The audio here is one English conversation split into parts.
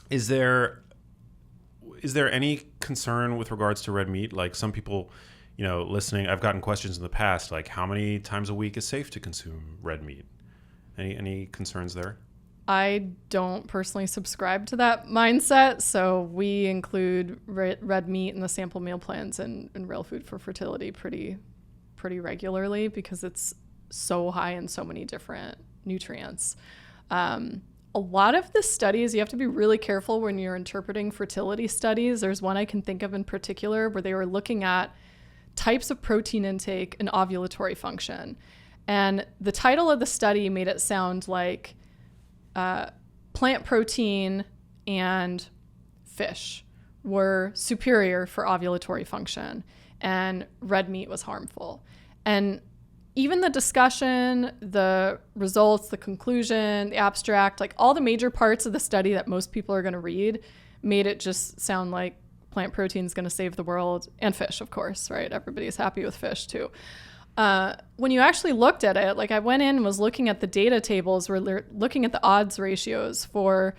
Is there any concern with regards to red meat? Like some people, listening, I've gotten questions in the past, like how many times a week is safe to consume red meat? Any concerns there? I don't personally subscribe to that mindset, so we include red meat in the sample meal plans and Real Food for Fertility pretty regularly because it's so high in so many different nutrients. A lot of the studies, you have to be really careful when you're interpreting fertility studies. There's one I can think of in particular where they were looking at types of protein intake and ovulatory function. And the title of the study made it sound like plant protein and fish were superior for ovulatory function and red meat was harmful. And even the discussion, the results, the conclusion, the abstract, like all the major parts of the study that most people are going to read made it just sound like plant protein is going to save the world, and fish, of course, right? Everybody's happy with fish too. When you actually looked at it, like I went in and was looking at the data tables, we're looking at the odds ratios for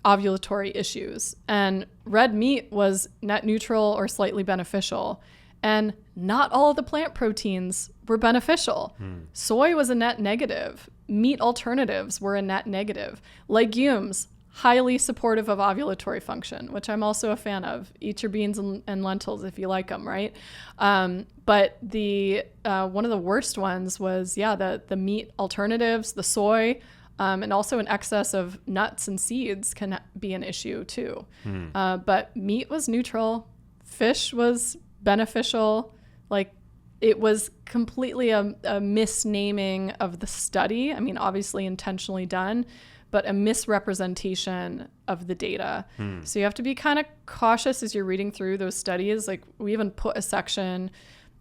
ovulatory issues, and red meat was net neutral or slightly beneficial. And not all of the plant proteins were beneficial. Soy was a net negative. Meat alternatives were a net negative. Legumes, highly supportive of ovulatory function, which I'm also a fan of. Eat your beans and lentils if you like them, right? But the one of the worst ones was, the meat alternatives, the soy, and also an excess of nuts and seeds can be an issue too. But meat was neutral. Fish was beneficial. Like it was completely a misnaming of the study. I mean, obviously intentionally done, but a misrepresentation of the data. So you have to be kind of cautious as you're reading through those studies. Like we even put a section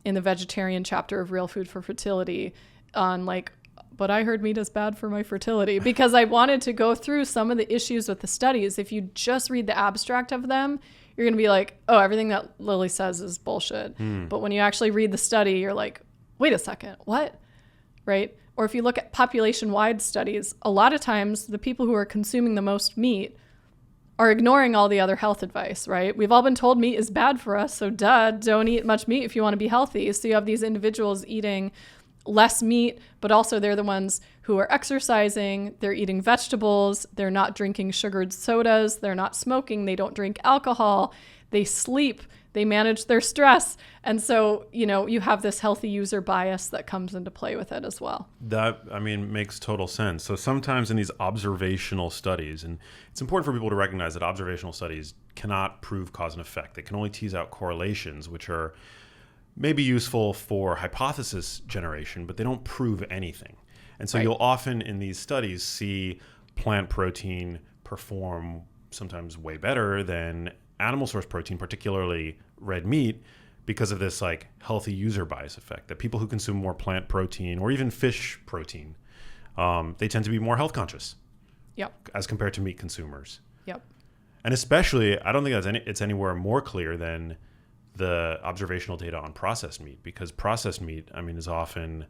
in the vegetarian chapter of Real Food for Fertility on like, but I heard meat is bad for my fertility, because I wanted to go through some of the issues with the studies. If you just read the abstract of them, you're going to be like, oh, everything that Lily says is bullshit. But when you actually read the study, you're like, wait a second, what? Right? Or if you look at population-wide studies, a lot of times the people who are consuming the most meat are ignoring all the other health advice, right? We've all been told meat is bad for us, so don't eat much meat if you want to be healthy. So you have these individuals eating less meat, but also they're the ones who are exercising, they're eating vegetables, they're not drinking sugared sodas, they're not smoking, they don't drink alcohol, they sleep, they manage their stress. And so, you have this healthy user bias that comes into play with it as well. That, makes total sense. So sometimes in these observational studies, and it's important for people to recognize that observational studies cannot prove cause and effect. They can only tease out correlations, which are maybe useful for hypothesis generation, but they don't prove anything. And so You'll often in these studies see plant protein perform sometimes way better than animal source protein, particularly red meat, because of this like healthy user bias effect, that people who consume more plant protein or even fish protein, they tend to be more health conscious. Yep. As compared to meat consumers. Yep. And especially, I don't think it's anywhere more clear than the observational data on processed meat, because processed meat, is often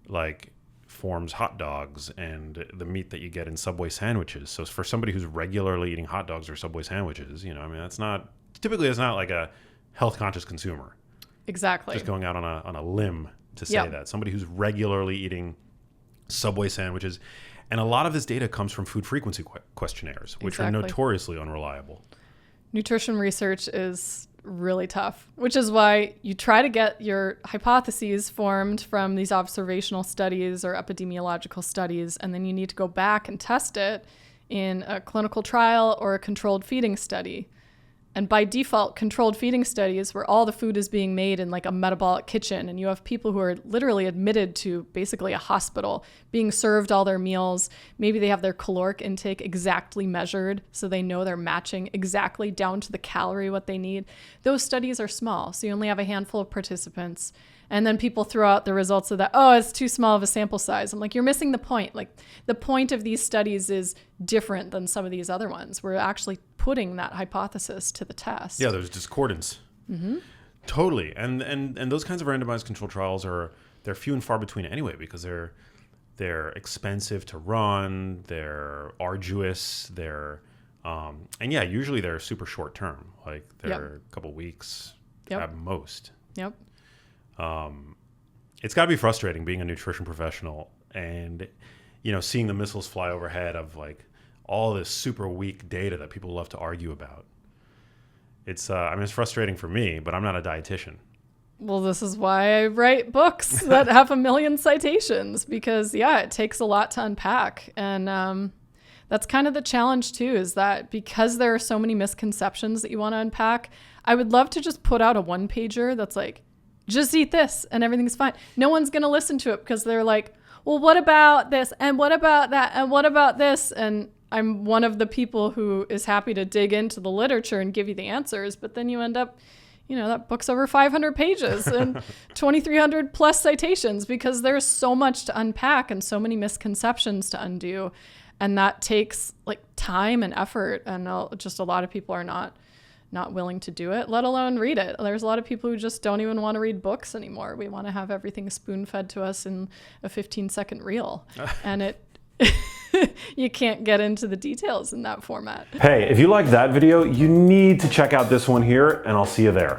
like forms hot dogs and the meat that you get in Subway sandwiches. So for somebody who's regularly eating hot dogs or Subway sandwiches, that's not like a health conscious consumer. Exactly. Just going out on a limb to say that. Somebody who's regularly eating Subway sandwiches. And a lot of this data comes from food frequency questionnaires, which are notoriously unreliable. Nutrition research is really tough, which is why you try to get your hypotheses formed from these observational studies or epidemiological studies, and then you need to go back and test it in a clinical trial or a controlled feeding study. And by default, controlled feeding studies where all the food is being made in like a metabolic kitchen, and you have people who are literally admitted to basically a hospital, being served all their meals. Maybe they have their caloric intake exactly measured, so they know they're matching exactly down to the calorie what they need. Those studies are small, so you only have a handful of participants. And then people throw out the results of that, oh, it's too small of a sample size. I'm like, you're missing the point. Like, the point of these studies is different than some of these other ones. We're actually putting that hypothesis to the test. Yeah, there's discordance. Mm-hmm. Totally. And those kinds of randomized controlled trials they're few and far between anyway, because they're expensive to run, they're arduous, they're And yeah, usually they're super short term, like they're Yep. a couple weeks Yep. at most. Yep. It's got to be frustrating being a nutrition professional and, seeing the missiles fly overhead of like all this super weak data that people love to argue about. It's, it's frustrating for me, but I'm not a dietitian. Well, this is why I write books that have 1 million citations, because it takes a lot to unpack. And that's kind of the challenge too, is that because there are so many misconceptions that you want to unpack, I would love to just put out a 1-pager that's like, just eat this and everything's fine. No one's going to listen to it because they're like, well, what about this? And what about that? And what about this? And I'm one of the people who is happy to dig into the literature and give you the answers, but then you end up, that book's over 500 pages and 2,300 plus citations, because there's so much to unpack and so many misconceptions to undo. And that takes like time and effort. And just a lot of people are not willing to do it, let alone read it. There's a lot of people who just don't even want to read books anymore. We want to have everything spoon-fed to us in a 15-second reel. And you can't get into the details in that format. Hey, if you liked that video, you need to check out this one here, and I'll see you there.